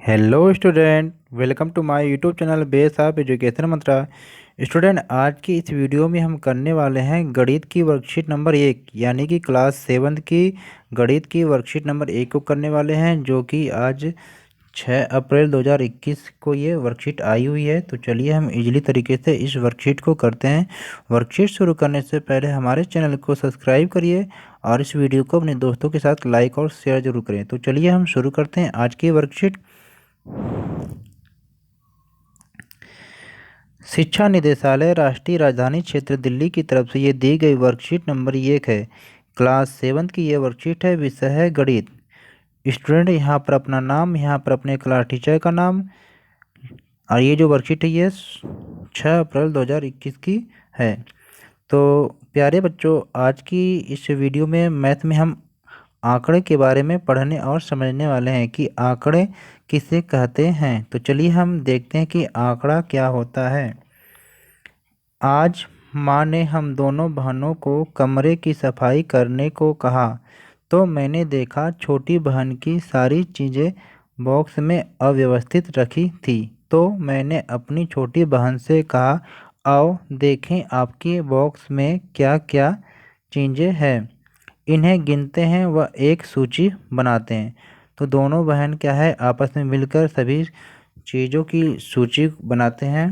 Hello student, welcome to my YouTube channel base of education Mantra. Student, आज की इस video में हम करने वाले हैं गणित की वर्कशीट नंबर 1 यानी कि क्लास 7 की गणित की वर्कशीट नंबर 1 को करने वाले हैं, जो कि आज 6 अप्रैल 2021 को ये वर्कशीट आई हुई है। तो चलिए हम इजीली तरीके से इस वर्कशीट को करते हैं। वर्कशीट शुरू करने से पहले हमारे चैनल को सब्सक्राइब करिए और इस वीडियो को अपने दोस्तों के साथ लाइक और शेयर जरूर करें। तो चलिए हम शुरू करते हैं आज की वर्कशीट। शिक्षा निदेशालय राष्ट्रीय राजधानी क्षेत्र दिल्ली की तरफ से ये दी गई वर्कशीट नंबर 1 है। क्लास 7 की ये वर्कशीट है, विषय है गणित। स्टूडेंट यहाँ पर अपना नाम, यहाँ पर अपने क्लास टीचर का नाम, और ये जो वर्कशीट है ये 6 अप्रैल 2021 की है। तो प्यारे बच्चों, आज की इस वीडियो में मैथ में हम आंकड़े के बारे में पढ़ने और समझने वाले हैं कि आंकड़े किसे कहते हैं। तो चलिए हम देखते हैं कि आंकड़ा क्या होता है। आज माँ ने हम दोनों बहनों को कमरे की सफाई करने को कहा, तो मैंने देखा छोटी बहन की सारी चीज़ें बॉक्स में अव्यवस्थित रखी थी। तो मैंने अपनी छोटी बहन से कहा, आओ देखें आपके बॉक्स में क्या क्या चीज़ें हैं। इन्हें गिनते हैं व एक सूची बनाते हैं। तो दोनों बहन क्या है, आपस में मिलकर सभी चीज़ों की सूची बनाते हैं।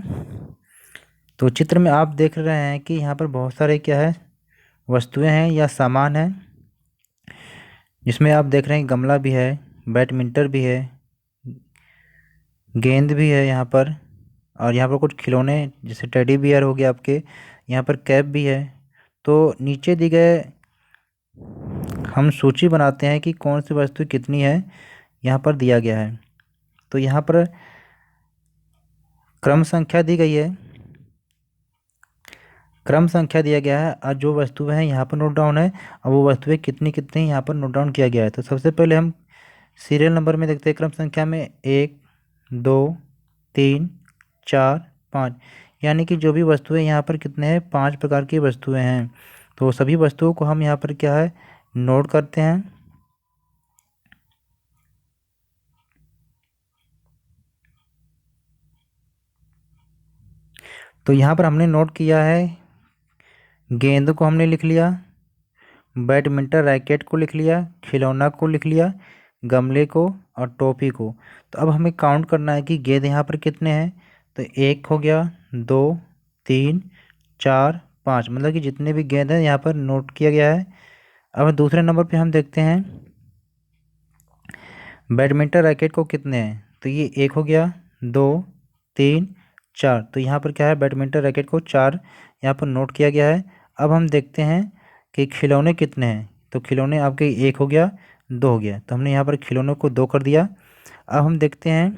तो चित्र में आप देख रहे हैं कि यहाँ पर बहुत सारे क्या है, वस्तुएं हैं या सामान हैं। जिसमें आप देख रहे हैं गमला भी है, बैडमिंटन भी है, गेंद भी है यहाँ पर, और यहाँ पर कुछ खिलौने जैसे टेडी बियर हो गया आपके, यहाँ पर कैप भी है। तो नीचे दी गए हम सूची बनाते हैं कि कौन सी वस्तु कितनी है, यहाँ पर दिया गया है। तो यहाँ पर क्रम संख्या दी गई है, क्रम संख्या दिया गया है, और जो वस्तुएं हैं यहाँ पर नोट डाउन है, और वो वस्तुएं कितनी कितनी यहाँ पर नोट डाउन किया गया है। तो सबसे पहले हम सीरियल नंबर में देखते हैं, क्रम संख्या में 1 2 3 4 5, यानी कि जो भी वस्तुएं यहाँ पर कितने हैं, 5 प्रकार की वस्तुएं हैं। तो सभी वस्तुओं को हम यहाँ पर क्या है, नोट करते हैं। तो यहाँ पर हमने नोट किया है, गेंद को हमने लिख लिया, बैडमिंटन रैकेट को लिख लिया, खिलौना को लिख लिया, गमले को और टोपी को। तो अब हमें काउंट करना है कि गेंद यहाँ पर कितने हैं। तो 1 हो गया, 2 3 4 5, मतलब कि जितने भी गेंद हैं यहाँ पर नोट किया गया है। अब दूसरे नंबर पे हम देखते हैं बैडमिंटन रैकेट को कितने हैं। तो ये 1 हो गया, 2 3 4, तो यहाँ पर क्या है, बैडमिंटन रैकेट को 4 यहाँ पर नोट किया गया है। अब हम देखते हैं कि खिलौने कितने हैं। तो खिलौने आपके 1 हो गया, 2 हो गया, तो हमने यहाँ पर खिलौनों को 2 कर दिया। अब हम देखते हैं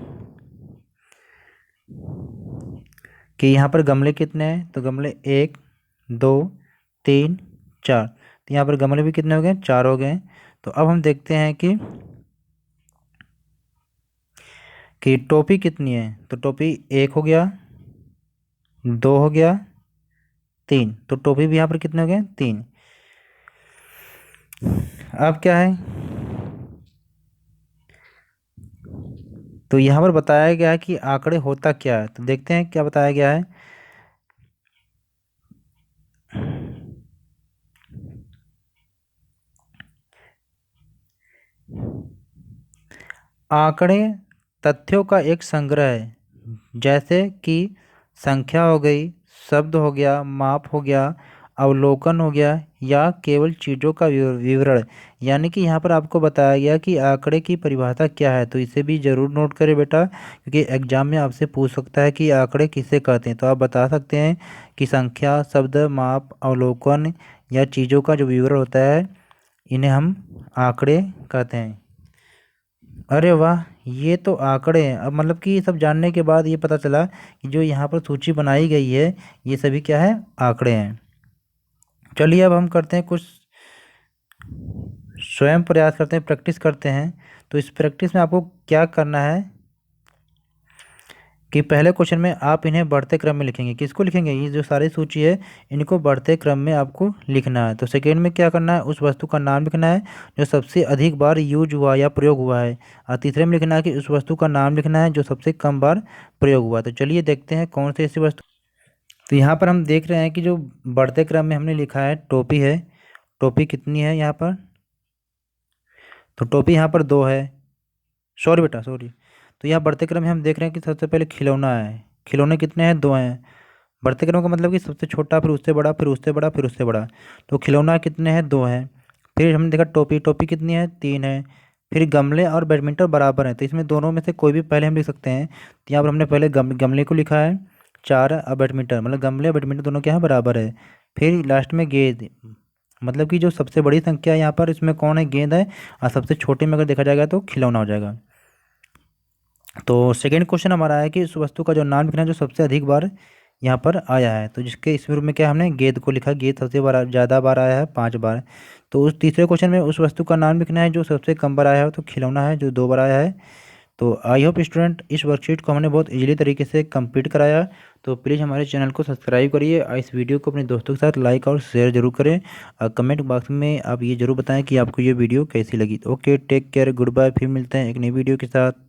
कि यहाँ पर गमले कितने हैं। तो गमले 1 2 3 4, तो यहाँ पर गमले भी कितने हो गए, 4 हो गए। तो अब हम देखते हैं कि टोपी कितनी है। तो टोपी 1 हो गया, 2 हो गया, 3, तो टोपी भी यहाँ पर कितने हो गए, 3। अब क्या है, तो यहाँ पर बताया गया है कि आंकड़े होता क्या है। तो देखते हैं क्या बताया गया है। आंकड़े तथ्यों का एक संग्रह है, जैसे कि संख्या हो गई, शब्द हो गया, माप हो गया, अवलोकन हो गया, या केवल चीज़ों का विवरण। यानी कि यहाँ पर आपको बताया गया कि आंकड़े की परिभाषा क्या है। तो इसे भी ज़रूर नोट करें बेटा, क्योंकि एग्जाम में आपसे पूछ सकता है कि आंकड़े किसे कहते हैं। तो आप बता सकते हैं कि संख्या, शब्द, माप, अवलोकन या चीज़ों का जो विवरण होता है, इन्हें हम आंकड़े कहते हैं। अरे वाह, ये तो आंकड़े हैं। अब मतलब कि ये सब जानने के बाद ये पता चला कि जो यहाँ पर सूची बनाई गई है, ये सभी क्या है, आंकड़े हैं। चलिए अब हम करते हैं कुछ स्वयं प्रयास करते हैं, प्रैक्टिस करते हैं। तो इस प्रैक्टिस में आपको क्या करना है कि पहले क्वेश्चन में आप इन्हें बढ़ते क्रम में लिखेंगे। किसको लिखेंगे? ये जो सारी सूची है इनको बढ़ते क्रम में आपको लिखना है। तो सेकेंड में क्या करना है? उस वस्तु का नाम लिखना है जो सबसे अधिक बार यूज हुआ या प्रयोग हुआ है। और तीसरे में लिखना है कि उस वस्तु का नाम लिखना है जो सबसे कम बार प्रयोग हुआ। तो चलिए देखते हैं कौन सी ऐसी वस्तु। तो यहाँ पर हम देख रहे हैं कि जो बढ़ते क्रम में हमने लिखा है टोपी है। टोपी कितनी है यहाँ पर? तो टोपी यहाँ पर 2 है। सॉरी बेटा, सॉरी। तो यहाँ बढ़ते क्रम में हम देख रहे हैं कि सबसे पहले खिलौना है। खिलौने कितने हैं? 2 हैं। बढ़ते क्रम का मतलब कि सबसे छोटा, फिर उससे बड़ा, फिर उससे बड़ा, फिर उससे बड़ा। तो खिलौना कितने हैं? 2 हैं। फिर हमने देखा टोपी। टोपी कितनी है? 3 है। फिर गमले और बैडमिंटन बराबर हैं, तो इसमें दोनों में से कोई भी पहले हम लिख सकते हैं। तो यहाँ पर हमने पहले गमले को लिखा है 4 और बैडमिंटन, मतलब गमले और बैडमिंटन दोनों क्या है? बराबर है। फिर लास्ट में गेंद, मतलब कि जो सबसे बड़ी संख्या है यहाँ पर इसमें कौन है? गेंद है। और सबसे छोटे में अगर देखा जाएगा तो खिलौना हो जाएगा। तो सेकेंड क्वेश्चन हमारा है कि उस वस्तु का जो नाम लिखना है जो सबसे अधिक बार यहाँ पर आया है। तो जिसके इस रूप में क्या हमने गेंद को लिखा। गेंद सबसे बार ज़्यादा बार आया है, 5 बार। तो उस तीसरे क्वेश्चन में उस वस्तु का नाम लिखना है जो सबसे कम बार आया है, तो खिलौना है जो 2 बार आया है। तो आई होप स्टूडेंट इस वर्कशीट को हमने बहुत इजीली तरीके से कंप्लीट कराया। तो प्लीज़ हमारे चैनल को सब्सक्राइब करिए और इस वीडियो को अपने दोस्तों के साथ लाइक और शेयर जरूर करें। और कमेंट बॉक्स में आप ये जरूर बताएं कि आपको ये वीडियो कैसी लगी। Okay, take care, good bye. फिर मिलते हैं एक नई वीडियो के साथ।